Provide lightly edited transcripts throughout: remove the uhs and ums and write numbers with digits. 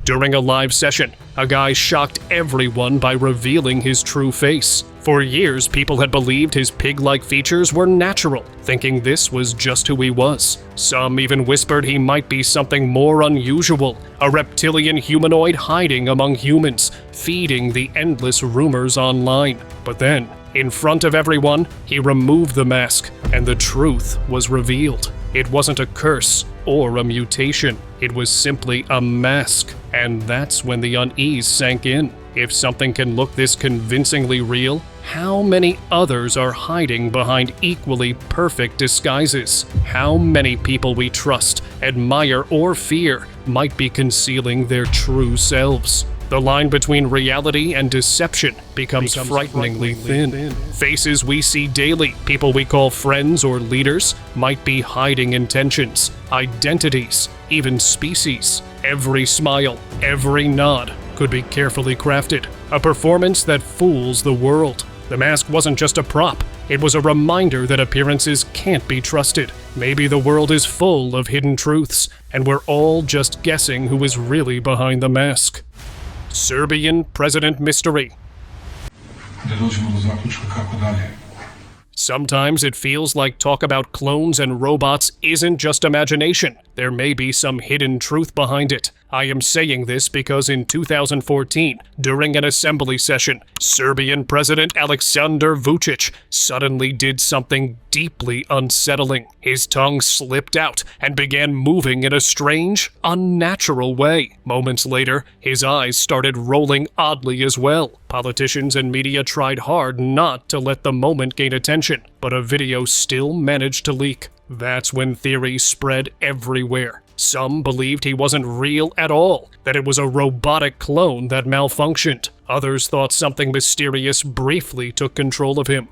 During a live session, a guy shocked everyone by revealing his true face. For years, people had believed his pig-like features were natural, thinking this was just who he was. Some even whispered he might be something more unusual, a reptilian humanoid hiding among humans, feeding the endless rumors online. But then, in front of everyone, he removed the mask, and the truth was revealed. It wasn't a curse or a mutation. It was simply a mask. And that's when the unease sank in. If something can look this convincingly real, how many others are hiding behind equally perfect disguises? How many people we trust, admire, or fear might be concealing their true selves? The line between reality and deception becomes frighteningly thin. Faces we see daily, people we call friends or leaders, might be hiding intentions, identities, even species. Every smile, every nod could be carefully crafted, a performance that fools the world. The mask wasn't just a prop, it was a reminder that appearances can't be trusted. Maybe the world is full of hidden truths, and we're all just guessing who is really behind the mask. Serbian President Mystery. Sometimes it feels like talk about clones and robots isn't just imagination. There may be some hidden truth behind it. I am saying this because in 2014, during an assembly session, Serbian President Aleksandar Vučić suddenly did something deeply unsettling. His tongue slipped out and began moving in a strange, unnatural way. Moments later, his eyes started rolling oddly as well. Politicians and media tried hard not to let the moment gain attention, but a video still managed to leak. That's when theories spread everywhere. Some believed he wasn't real at all, that it was a robotic clone that malfunctioned. Others thought something mysterious briefly took control of him.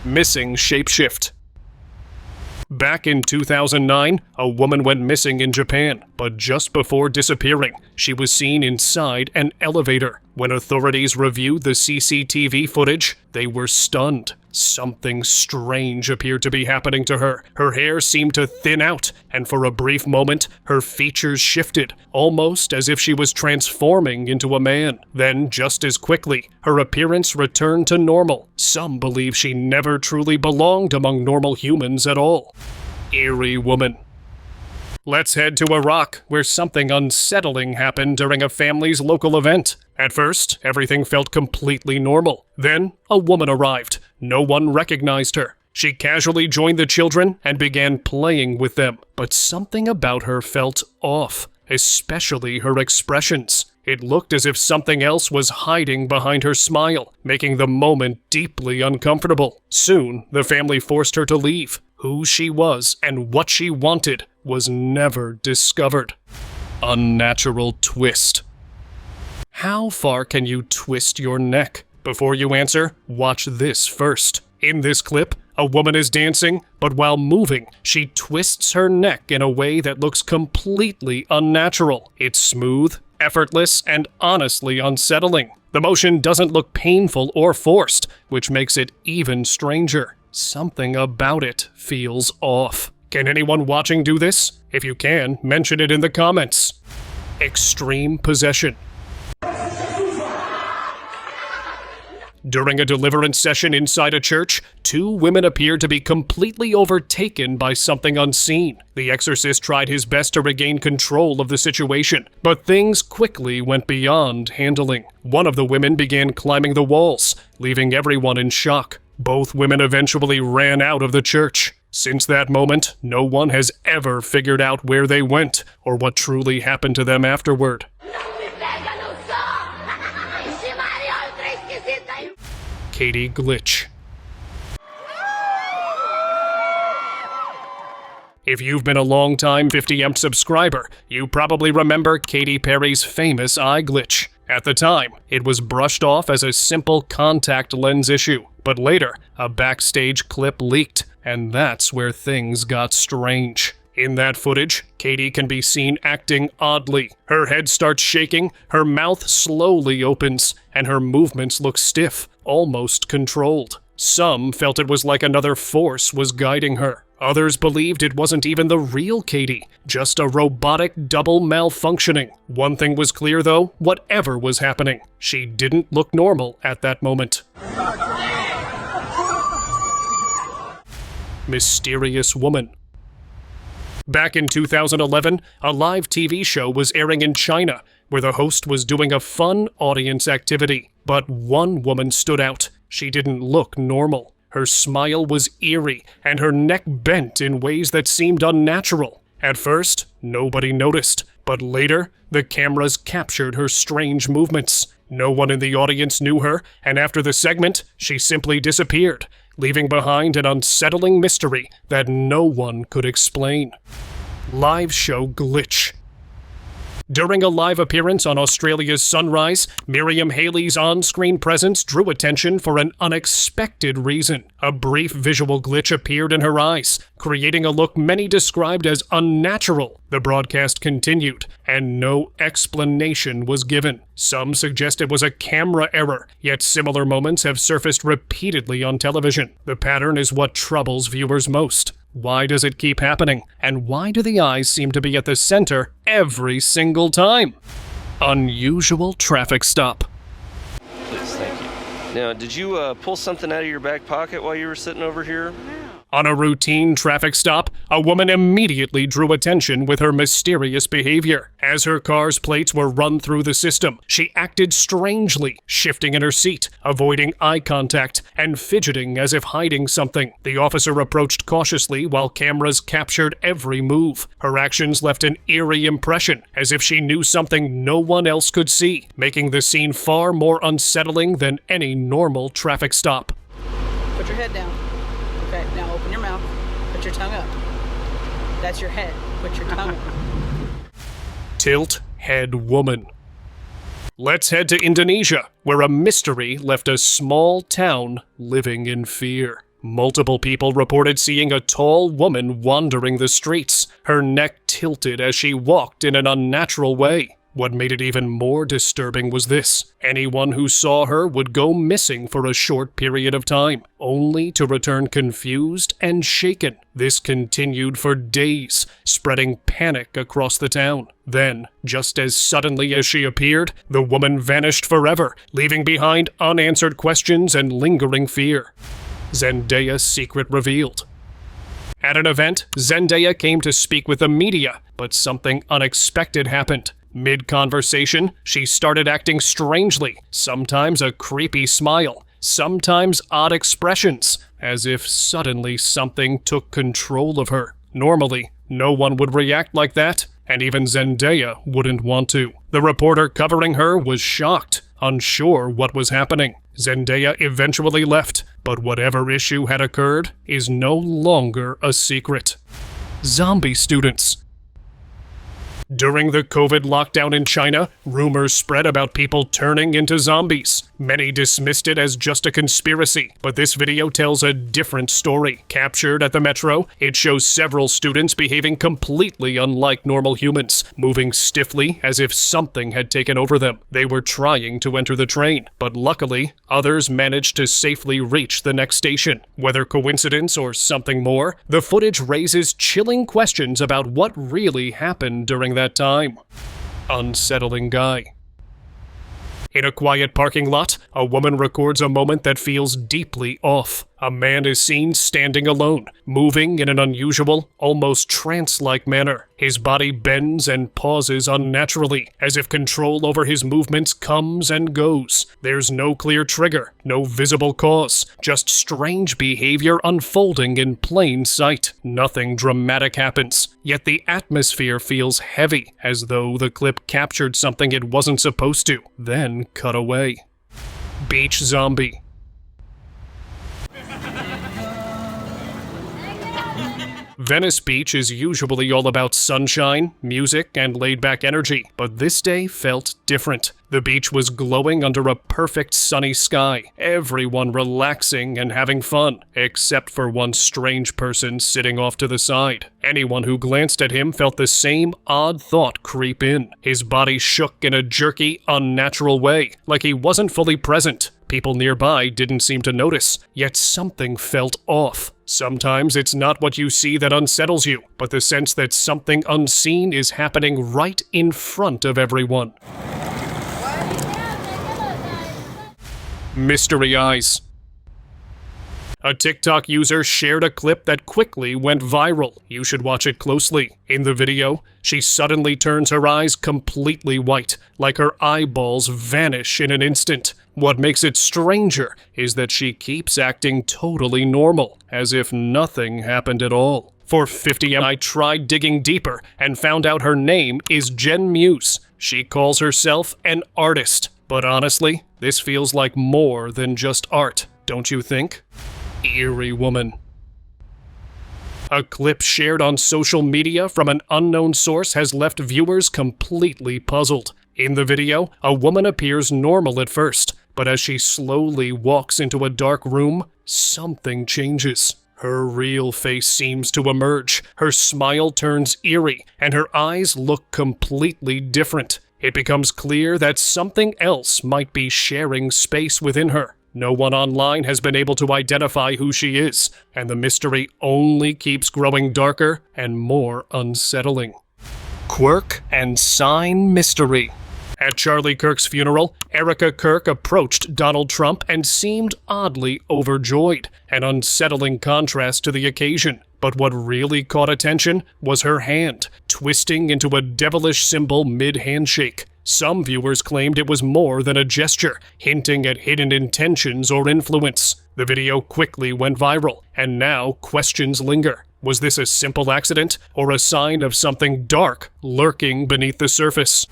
Missing shapeshift. Back in 2009, a woman went missing in Japan, but just before disappearing, she was seen inside an elevator. When authorities reviewed the CCTV footage, they were stunned. Something strange appeared to be happening to her. Her hair seemed to thin out, and for a brief moment, her features shifted, almost as if she was transforming into a man. Then, just as quickly, her appearance returned to normal. Some believe she never truly belonged among normal humans at all. Eerie woman. Let's head to Iraq, where something unsettling happened during a family's local event. At first, everything felt completely normal. Then, a woman arrived. No one recognized her. She casually joined the children and began playing with them. But something about her felt off, especially her expressions. It looked as if something else was hiding behind her smile, making the moment deeply uncomfortable. Soon, the family forced her to leave. Who she was and what she wanted was never discovered. Unnatural twist. How far can you twist your neck? Before you answer, watch this first. In this clip, a woman is dancing, but while moving, she twists her neck in a way that looks completely unnatural. It's smooth, effortless, and honestly unsettling. The motion doesn't look painful or forced, which makes it even stranger. Something about it feels off. Can anyone watching do this? If you can, mention it in the comments. Extreme possession. During a deliverance session inside a church, two women appeared to be completely overtaken by something unseen. The exorcist tried his best to regain control of the situation, but things quickly went beyond handling. One of the women began climbing the walls, leaving everyone in shock. Both women eventually ran out of the church. Since that moment, no one has ever figured out where they went or what truly happened to them afterward. Katie Glitch. If you've been a long-time 50M subscriber, you probably remember Katy Perry's famous eye glitch. At the time, it was brushed off as a simple contact lens issue, but later, a backstage clip leaked, and that's where things got strange. In that footage, Katy can be seen acting oddly. Her head starts shaking, her mouth slowly opens, and her movements look stiff, almost controlled. Some felt it was like another force was guiding her. Others believed it wasn't even the real Katie, just a robotic double malfunctioning. One thing was clear though, whatever was happening, she didn't look normal at that moment. Mysterious woman. Back in 2011, a live TV show was airing in China, where the host was doing a fun audience activity. But one woman stood out. She didn't look normal. Her smile was eerie, and her neck bent in ways that seemed unnatural. At first, nobody noticed, but later, the cameras captured her strange movements. No one in the audience knew her, and after the segment, she simply disappeared, leaving behind an unsettling mystery that no one could explain. Live show glitch. During a live appearance on Australia's Sunrise, Miriam Haley's on-screen presence drew attention for an unexpected reason. A brief visual glitch appeared in her eyes, creating a look many described as unnatural. The broadcast continued, and no explanation was given. Some suggest it was a camera error, yet similar moments have surfaced repeatedly on television. The pattern is what troubles viewers most. Why does it keep happening? And why do the eyes seem to be at the center every single time? Unusual traffic stop. Please, thank you. Now, did you pull something out of your back pocket while you were sitting over here? On a routine traffic stop, a woman immediately drew attention with her mysterious behavior. As her car's plates were run through the system, she acted strangely, shifting in her seat, avoiding eye contact, and fidgeting as if hiding something. The officer approached cautiously while cameras captured every move. Her actions left an eerie impression, as if she knew something no one else could see, making the scene far more unsettling than any normal traffic stop. Put your head down. Okay, now open your mouth. Put your tongue up. That's your head. Put your tongue up. Tilt head woman. Let's head to Indonesia, where a mystery left a small town living in fear. Multiple people reported seeing a tall woman wandering the streets, her neck tilted as she walked in an unnatural way. What made it even more disturbing was this: anyone who saw her would go missing for a short period of time, only to return confused and shaken. This continued for days, spreading panic across the town. Then, just as suddenly as she appeared, the woman vanished forever, leaving behind unanswered questions and lingering fear. Zendaya's secret revealed. At an event, Zendaya came to speak with the media, but something unexpected happened. Mid-conversation, she started acting strangely, sometimes a creepy smile, sometimes odd expressions, as if suddenly something took control of her. Normally, no one would react like that, and even Zendaya wouldn't want to. The reporter covering her was shocked, unsure what was happening. Zendaya eventually left, but whatever issue had occurred is no longer a secret. Zombie students. During the COVID lockdown in China, rumors spread about people turning into zombies. Many dismissed it as just a conspiracy, but this video tells a different story. Captured at the metro, it shows several students behaving completely unlike normal humans, moving stiffly as if something had taken over them. They were trying to enter the train, but luckily, others managed to safely reach the next station. Whether coincidence or something more, the footage raises chilling questions about what really happened during that time. Unsettling guy. In a quiet parking lot, a woman records a moment that feels deeply off. A man is seen standing alone, moving in an unusual, almost trance-like manner. His body bends and pauses unnaturally, as if control over his movements comes and goes. There's no clear trigger, no visible cause, just strange behavior unfolding in plain sight. Nothing dramatic happens, yet the atmosphere feels heavy, as though the clip captured something it wasn't supposed to, then cut away. Beach zombie. Venice Beach is usually all about sunshine, music, and laid-back energy, but this day felt different. The beach was glowing under a perfect sunny sky, everyone relaxing and having fun, except for one strange person sitting off to the side. Anyone who glanced at him felt the same odd thought creep in. His body shook in a jerky, unnatural way, like he wasn't fully present. People nearby didn't seem to notice, yet something felt off. Sometimes it's not what you see that unsettles you, but the sense that something unseen is happening right in front of everyone. Mystery eyes. A TikTok user shared a clip that quickly went viral. You should watch it closely. In the video, she suddenly turns her eyes completely white, like her eyeballs vanish in an instant. What makes it stranger is that she keeps acting totally normal, as if nothing happened at all. For 50 minutes, I tried digging deeper and found out her name is Jen Muse. She calls herself an artist. But honestly, this feels like more than just art, don't you think? Eerie woman. A clip shared on social media from an unknown source has left viewers completely puzzled. In the video, a woman appears normal at first, but as she slowly walks into a dark room, something changes. Her real face seems to emerge, her smile turns eerie, and her eyes look completely different. It becomes clear that something else might be sharing space within her. No one online has been able to identify who she is, and the mystery only keeps growing darker and more unsettling. Quirk and sign mystery. At Charlie Kirk's funeral, Erica Kirk approached Donald Trump and seemed oddly overjoyed, an unsettling contrast to the occasion. But what really caught attention was her hand, twisting into a devilish symbol mid-handshake. Some viewers claimed it was more than a gesture, hinting at hidden intentions or influence. The video quickly went viral, and now questions linger. Was this a simple accident, or a sign of something dark lurking beneath the surface?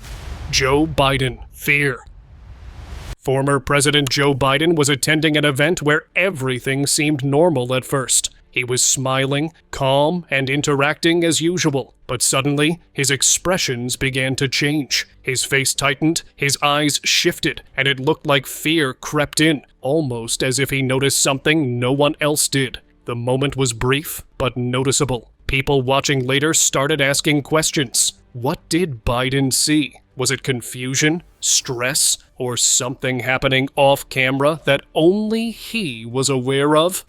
Joe Biden, fear. Former President Joe Biden was attending an event where everything seemed normal at first. He was smiling, calm, and interacting as usual, but suddenly, his expressions began to change. His face tightened, his eyes shifted, and it looked like fear crept in, almost as if he noticed something no one else did. The moment was brief, but noticeable. People watching later started asking questions. What did Biden see? Was it confusion, stress, or something happening off camera that only he was aware of?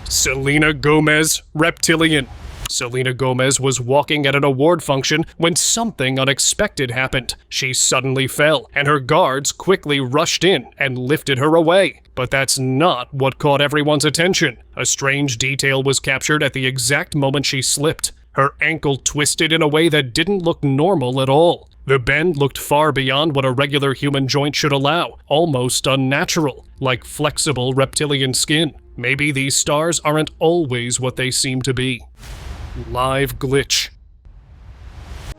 Selena Gomez, Reptilian. Selena Gomez was walking at an award function when something unexpected happened. She suddenly fell, and her guards quickly rushed in and lifted her away. But that's not what caught everyone's attention. A strange detail was captured at the exact moment she slipped. Her ankle twisted in a way that didn't look normal at all. The bend looked far beyond what a regular human joint should allow, almost unnatural, like flexible reptilian skin. Maybe these stars aren't always what they seem to be. Live glitch.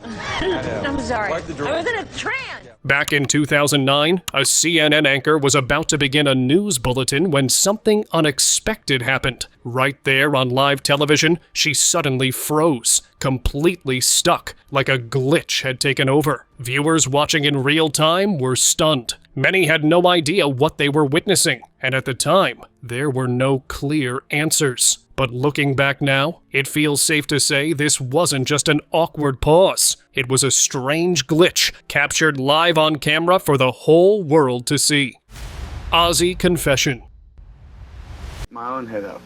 I'm sorry. I was in a trance. Back in 2009, a CNN anchor was about to begin a news bulletin when something unexpected happened. Right there on live television, she suddenly froze, completely stuck, like a glitch had taken over. Viewers watching in real time were stunned. Many had no idea what they were witnessing, and at the time, there were no clear answers. But looking back now, it feels safe to say this wasn't just an awkward pause. It was a strange glitch, captured live on camera for the whole world to see. Ozzy confession. My own head up.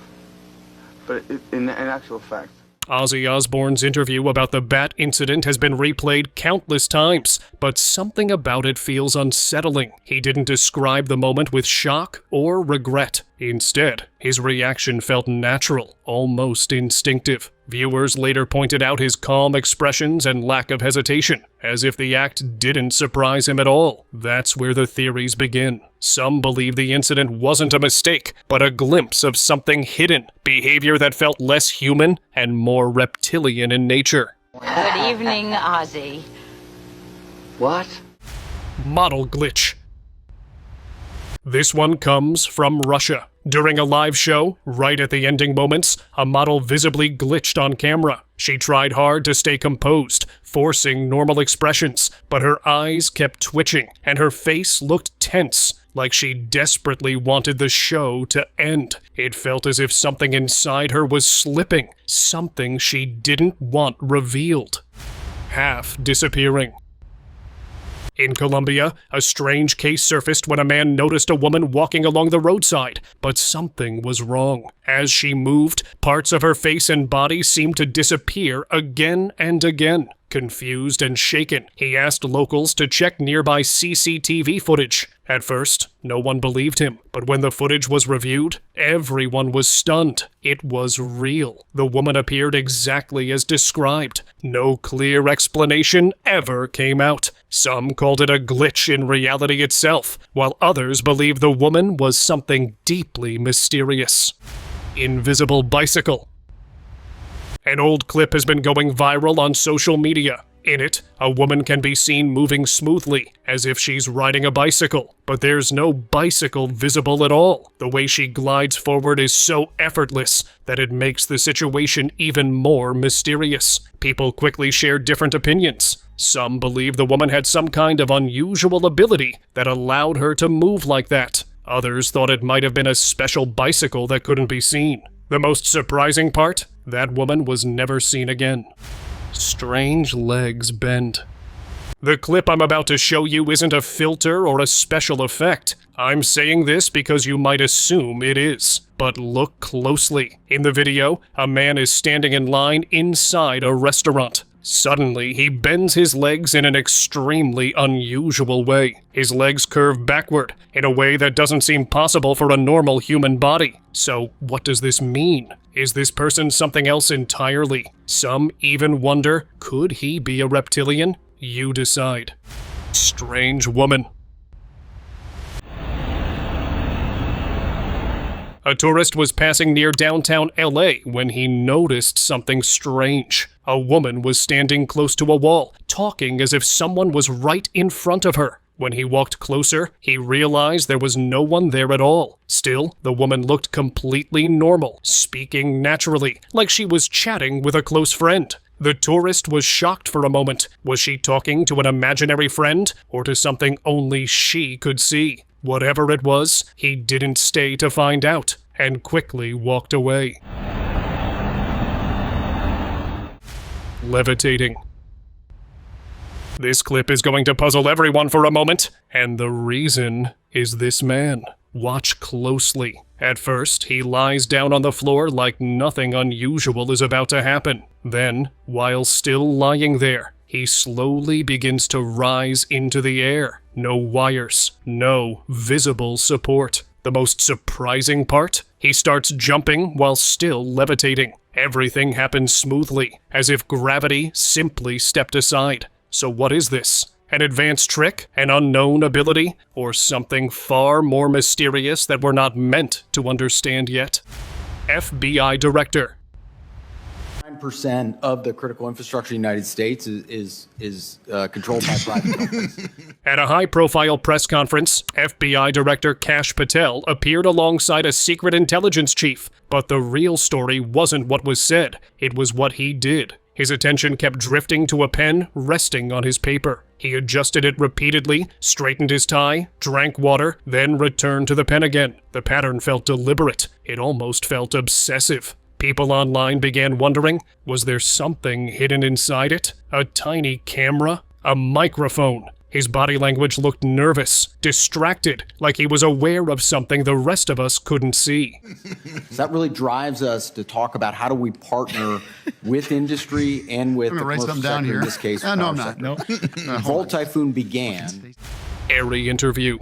But in actual fact, Ozzy Osbourne's interview about the bat incident has been replayed countless times, but something about it feels unsettling. He didn't describe the moment with shock or regret. Instead, his reaction felt natural, almost instinctive. Viewers later pointed out his calm expressions and lack of hesitation, as if the act didn't surprise him at all. That's where the theories begin. Some believe the incident wasn't a mistake, but a glimpse of something hidden, behavior that felt less human and more reptilian in nature. Good evening, Ozzy. what? Model glitch. This one comes from Russia. During a live show, right at the ending moments, a model visibly glitched on camera. She tried hard to stay composed, forcing normal expressions, but her eyes kept twitching, and her face looked tense, like she desperately wanted the show to end. It felt as if something inside her was slipping, something she didn't want revealed. Half disappearing. In Colombia, a strange case surfaced when a man noticed a woman walking along the roadside, but something was wrong. As she moved, parts of her face and body seemed to disappear again and again. Confused and shaken, he asked locals to check nearby CCTV footage. At first, no one believed him, but when the footage was reviewed, everyone was stunned. It was real. The woman appeared exactly as described. No clear explanation ever came out. Some called it a glitch in reality itself, while others believed the woman was something deeply mysterious. Invisible bicycle. An old clip has been going viral on social media. In it, a woman can be seen moving smoothly, as if she's riding a bicycle, but there's no bicycle visible at all. The way she glides forward is so effortless that it makes the situation even more mysterious. People quickly shared different opinions. Some believe the woman had some kind of unusual ability that allowed her to move like that. Others thought it might have been a special bicycle that couldn't be seen. The most surprising part? That woman was never seen again. Strange legs bend. The clip I'm about to show you isn't a filter or a special effect. I'm saying this because you might assume it is. But look closely. In the video, a man is standing in line inside a restaurant. Suddenly, he bends his legs in an extremely unusual way. His legs curve backward, in a way that doesn't seem possible for a normal human body. So, what does this mean? Is this person something else entirely? Some even wonder, could he be a reptilian? You decide. Strange woman. A tourist was passing near downtown LA when he noticed something strange. A woman was standing close to a wall, talking as if someone was right in front of her. When he walked closer, he realized there was no one there at all. Still, the woman looked completely normal, speaking naturally, like she was chatting with a close friend. The tourist was shocked for a moment. Was she talking to an imaginary friend, or to something only she could see? Whatever it was, he didn't stay to find out, and quickly walked away. Levitating. This clip is going to puzzle everyone for a moment, and the reason is this man. Watch closely. At first, he lies down on the floor like nothing unusual is about to happen. Then, while still lying there, he slowly begins to rise into the air. No wires, no visible support. The most surprising part? He starts jumping while still levitating. Everything happens smoothly, as if gravity simply stepped aside. So what is this? An advanced trick? An unknown ability? Or something far more mysterious that we're not meant to understand yet? FBI Director. 9% of the critical infrastructure in the United States is controlled by private companies. At a high-profile press conference, FBI Director Kash Patel appeared alongside a secret intelligence chief. But the real story wasn't what was said, it was what he did. His attention kept drifting to a pen resting on his paper. He adjusted it repeatedly, straightened his tie, drank water, then returned to the pen again. The pattern felt deliberate. It almost felt obsessive. People online began wondering, was there something hidden inside it? A tiny camera? A microphone? His body language looked nervous, distracted, like he was aware of something the rest of us couldn't see. So that really drives us to talk about how do we partner with industry and with the commercial sector, in this case. No, I'm not. No. Volt Typhoon began. Eerie interview.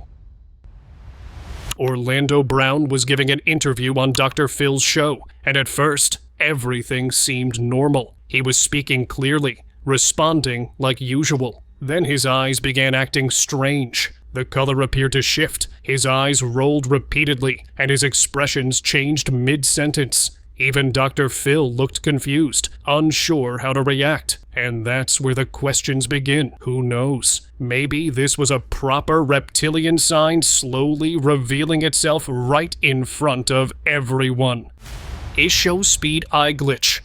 Orlando Brown was giving an interview on Dr. Phil's show, and at first, everything seemed normal. He was speaking clearly, responding like usual. Then his eyes began acting strange. The color appeared to shift, his eyes rolled repeatedly, and his expressions changed mid-sentence. Even Dr. Phil looked confused, unsure how to react. And that's where the questions begin. Who knows? Maybe this was a proper reptilian sign slowly revealing itself right in front of everyone. IShowSpeed eye glitch.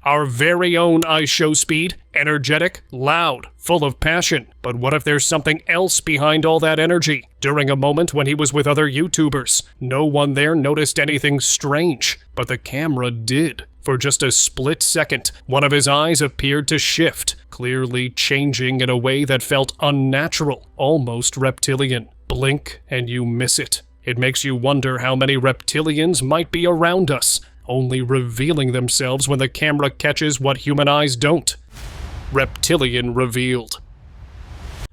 Our very own IShowSpeed, energetic, loud, full of passion. But what if there's something else behind all that energy? During a moment when he was with other YouTubers, no one there noticed anything strange, but the camera did. For just a split second, one of his eyes appeared to shift, clearly changing in a way that felt unnatural, almost reptilian. Blink and you miss it. It makes you wonder how many reptilians might be around us, only revealing themselves when the camera catches what human eyes don't. Reptilian revealed.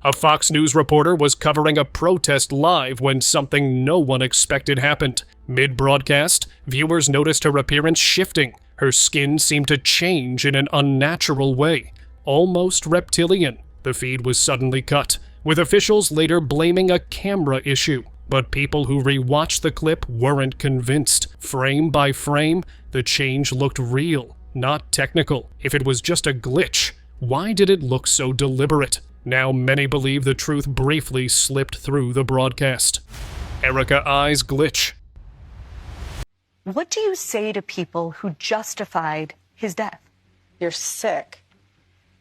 A Fox News reporter was covering a protest live when something no one expected happened. Mid-broadcast, viewers noticed her appearance shifting. Her skin seemed to change in an unnatural way, almost reptilian. The feed was suddenly cut, with officials later blaming a camera issue. But people who rewatched the clip weren't convinced. Frame by frame, the change looked real, not technical. If it was just a glitch, why did it look so deliberate? Now many believe the truth briefly slipped through the broadcast. Erica I's glitch. What do you say to people who justified his death? You're sick.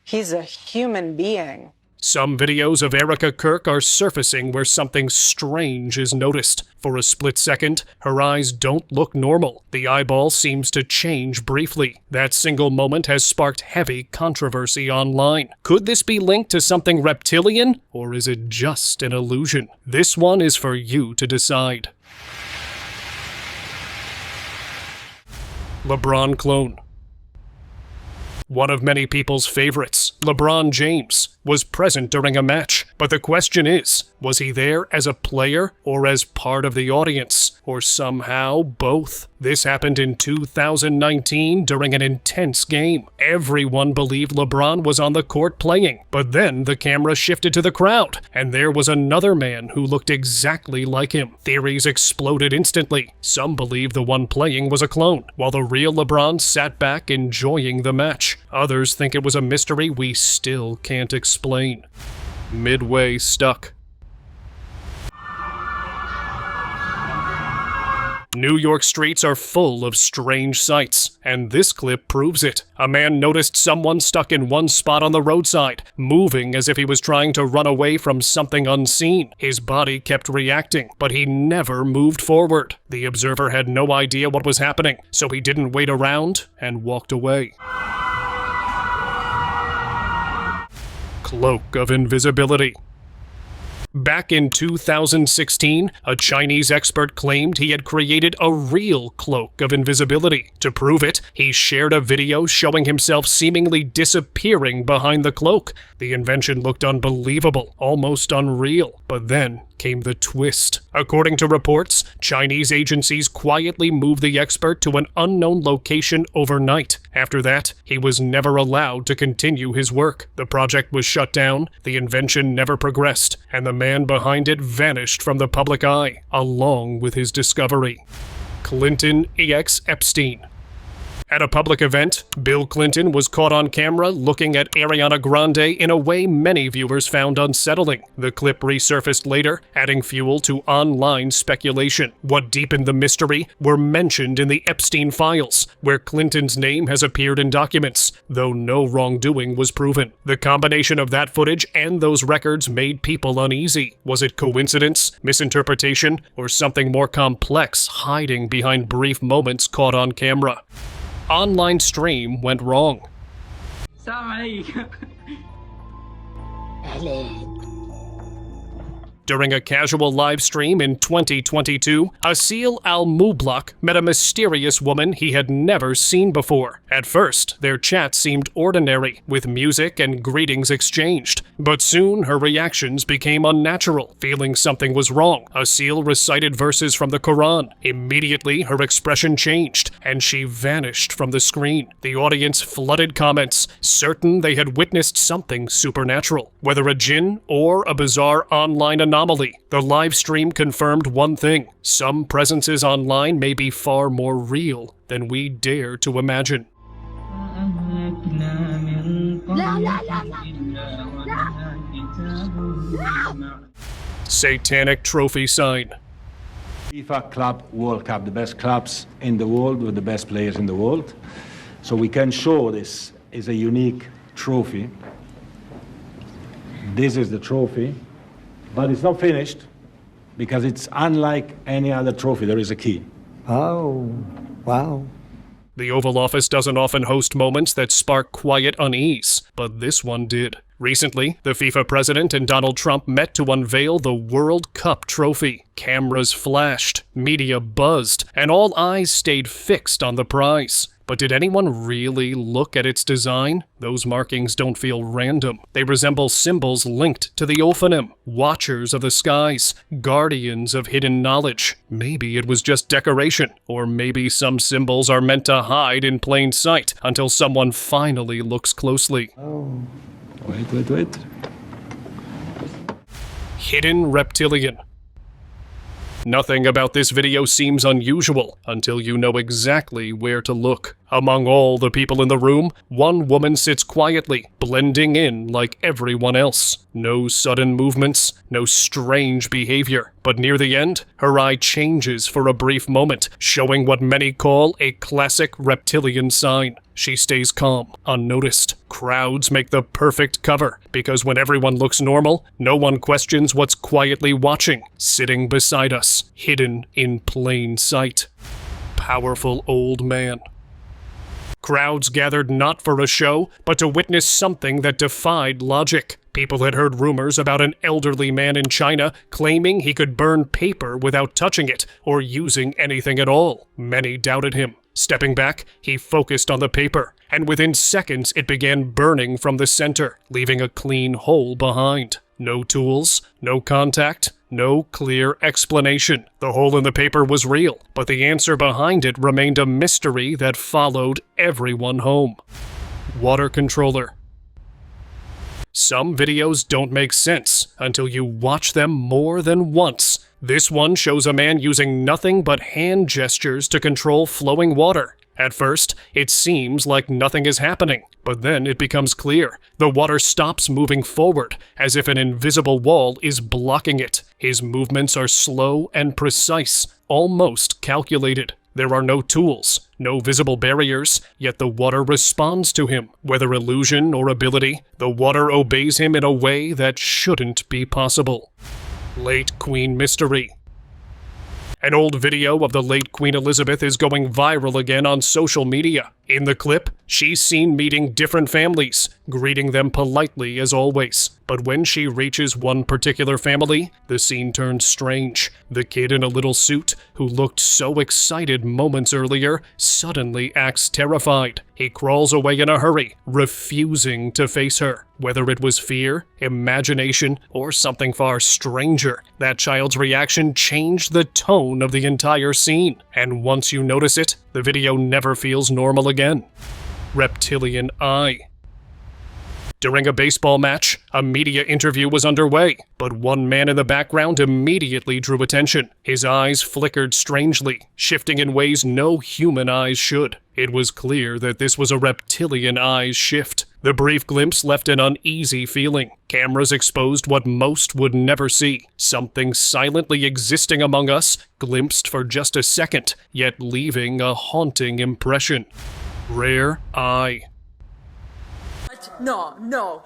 He's a human being. Some videos of Erica Kirk are surfacing where something strange is noticed. For a split second, her eyes don't look normal. The eyeball seems to change briefly. That single moment has sparked heavy controversy online. Could this be linked to something reptilian, or is it just an illusion? This one is for you to decide. LeBron clone. One of many people's favorites, LeBron James, was present during a match. But the question is, was he there as a player or as part of the audience? Or somehow both? This happened in 2019 during an intense game. Everyone believed LeBron was on the court playing, but then the camera shifted to the crowd, and there was another man who looked exactly like him. Theories exploded instantly. Some believed the one playing was a clone, while the real LeBron sat back enjoying the match. Others think it was a mystery we still can't explain. Midway stuck. New York streets are full of strange sights, and this clip proves it. A man noticed someone stuck in one spot on the roadside, moving as if he was trying to run away from something unseen. His body kept reacting, but he never moved forward. The observer had no idea what was happening, so he didn't wait around and walked away. Cloak of invisibility. Back in 2016, a Chinese expert claimed he had created a real cloak of invisibility. To prove it, he shared a video showing himself seemingly disappearing behind the cloak. The invention looked unbelievable, almost unreal. But then came the twist. According to reports, Chinese agencies quietly moved the expert to an unknown location overnight. After that, he was never allowed to continue his work. The project was shut down, the invention never progressed, and the man behind it vanished from the public eye, along with his discovery. Clinton EX Epstein. At a public event, Bill Clinton was caught on camera looking at Ariana Grande in a way many viewers found unsettling. The clip resurfaced later, adding fuel to online speculation. What deepened the mystery were mentioned in the Epstein files, where Clinton's name has appeared in documents, though no wrongdoing was proven. The combination of that footage and those records made people uneasy. Was it coincidence, misinterpretation, or something more complex hiding behind brief moments caught on camera? Online stream went wrong. During a casual live stream in 2022, Asil Al-Mublak met a mysterious woman he had never seen before. At first, their chat seemed ordinary, with music and greetings exchanged. But soon, her reactions became unnatural. Feeling something was wrong, Asil recited verses from the Quran. Immediately, her expression changed, and she vanished from the screen. The audience flooded comments, certain they had witnessed something supernatural. Whether a jinn or a bizarre online anomaly, the live stream confirmed one thing: some presences online may be far more real than we dare to imagine. Satanic trophy sign. FIFA Club World Cup, the best clubs in the world with the best players in the world. So we can show this is a unique trophy. This is the trophy, but it's not finished because it's unlike any other trophy. There is a key. Oh, wow. The Oval Office doesn't often host moments that spark quiet unease, but this one did. Recently, the FIFA president and Donald Trump met to unveil the World Cup trophy. Cameras flashed, media buzzed, and all eyes stayed fixed on the prize. But did anyone really look at its design? Those markings don't feel random. They resemble symbols linked to the Ophanim, watchers of the skies, guardians of hidden knowledge. Maybe it was just decoration, or maybe some symbols are meant to hide in plain sight until someone finally looks closely. Oh, wait. Hidden Reptilian. Nothing about this video seems unusual until you know exactly where to look. Among all the people in the room, one woman sits quietly, blending in like everyone else. No sudden movements, no strange behavior. But near the end, her eye changes for a brief moment, showing what many call a classic reptilian sign. She stays calm, unnoticed. Crowds make the perfect cover, because when everyone looks normal, no one questions what's quietly watching, sitting beside us, hidden in plain sight. Powerful old man. Crowds gathered not for a show, but to witness something that defied logic. People had heard rumors about an elderly man in China claiming he could burn paper without touching it or using anything at all. Many doubted him. Stepping back, he focused on the paper, and within seconds it began burning from the center, leaving a clean hole behind. No tools, no contact, no clear explanation. The hole in the paper was real, but the answer behind it remained a mystery that followed everyone home. Water controller. Some videos don't make sense until you watch them more than once. This one shows a man using nothing but hand gestures to control flowing water. At first, it seems like nothing is happening, but then it becomes clear. The water stops moving forward, as if an invisible wall is blocking it. His movements are slow and precise, almost calculated. There are no tools, no visible barriers, yet the water responds to him. Whether illusion or ability, the water obeys him in a way that shouldn't be possible. Late Queen Mystery. An old video of the late Queen Elizabeth is going viral again on social media. In the clip, she's seen meeting different families, greeting them politely as always. But when she reaches one particular family, the scene turns strange. The kid in a little suit, who looked so excited moments earlier, suddenly acts terrified. He crawls away in a hurry, refusing to face her. Whether it was fear, imagination, or something far stranger, that child's reaction changed the tone of the entire scene. And once you notice it, the video never feels normal again. Reptilian eye. During a baseball match, a media interview was underway, but one man in the background immediately drew attention. His eyes flickered strangely, shifting in ways no human eyes should. It was clear that this was a reptilian eye's shift. The brief glimpse left an uneasy feeling. Cameras exposed what most would never see. Something silently existing among us, glimpsed for just a second, yet leaving a haunting impression. Rare eye. No.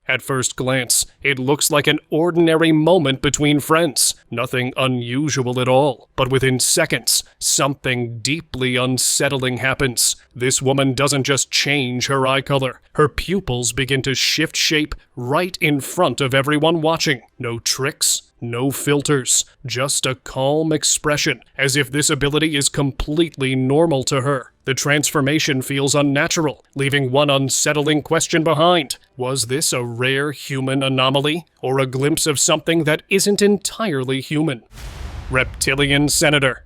At first glance, it looks like an ordinary moment between friends, nothing unusual at all. But within seconds, something deeply unsettling happens. This woman doesn't just change her eye color. Her pupils begin to shift shape right in front of everyone watching. No tricks, no filters, just a calm expression, as if this ability is completely normal to her. The transformation feels unnatural, leaving one unsettling question behind. Was this a rare human anomaly, or a glimpse of something that isn't entirely human? Reptilian senator.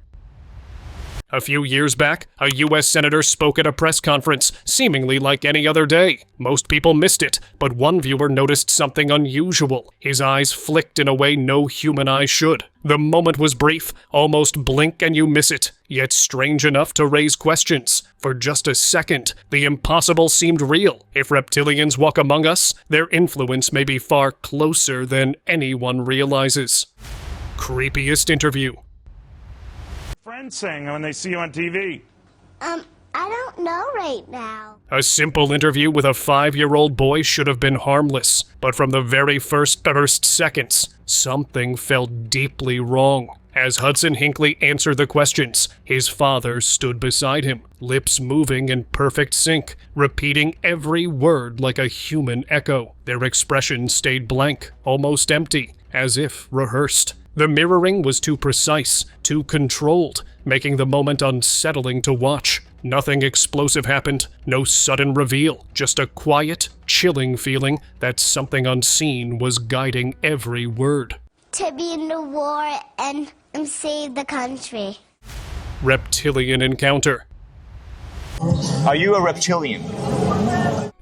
A few years back, a U.S. senator spoke at a press conference, seemingly like any other day. Most people missed it, but one viewer noticed something unusual. His eyes flicked in a way no human eye should. The moment was brief, almost blink and you miss it, yet strange enough to raise questions. For just a second, the impossible seemed real. If reptilians walk among us, their influence may be far closer than anyone realizes. Creepiest interview. Friends saying when they see you on TV? I don't know right now. A simple interview with a 5-year-old boy should have been harmless, but from the very first seconds, something felt deeply wrong. As Hudson Hinckley answered the questions, his father stood beside him, lips moving in perfect sync, repeating every word like a human echo. Their expressions stayed blank, almost empty, as if rehearsed. The mirroring was too precise, too controlled, making the moment unsettling to watch. Nothing explosive happened, no sudden reveal, just a quiet, chilling feeling that something unseen was guiding every word. To be in the war and save the country. Reptilian encounter. Are you a reptilian?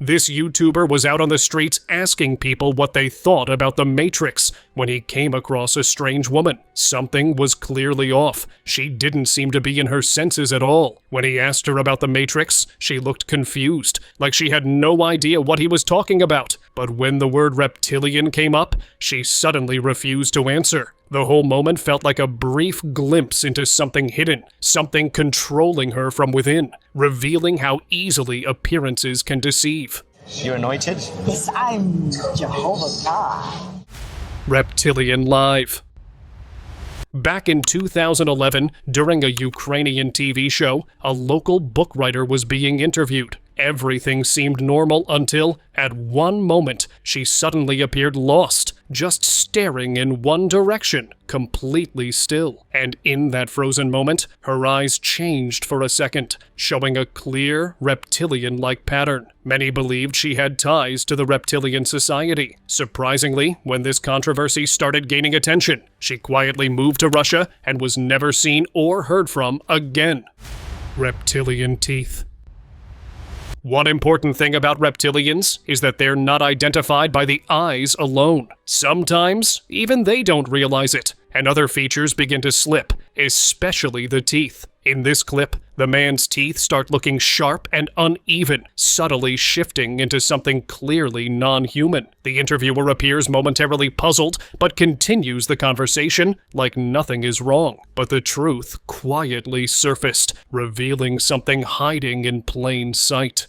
This YouTuber was out on the streets asking people what they thought about the Matrix when he came across a strange woman. Something was clearly off. She didn't seem to be in her senses at all. When he asked her about the Matrix, she looked confused, like she had no idea what he was talking about. But when the word reptilian came up, she suddenly refused to answer. The whole moment felt like a brief glimpse into something hidden, something controlling her from within, revealing how easily appearances can deceive. You're anointed? Yes, I'm Jehovah God. Reptilian Live. Back in 2011, during a Ukrainian TV show, a local book writer was being interviewed. Everything seemed normal until, at one moment, she suddenly appeared lost, just staring in one direction, completely still. And in that frozen moment, her eyes changed for a second, showing a clear, reptilian-like pattern. Many believed she had ties to the Reptilian Society. Surprisingly, when this controversy started gaining attention, she quietly moved to Russia and was never seen or heard from again. Reptilian teeth. One important thing about reptilians is that they're not identified by the eyes alone. Sometimes, even they don't realize it, and other features begin to slip, especially the teeth. In this clip, the man's teeth start looking sharp and uneven, subtly shifting into something clearly non-human. The interviewer appears momentarily puzzled, but continues the conversation like nothing is wrong. But the truth quietly surfaced, revealing something hiding in plain sight.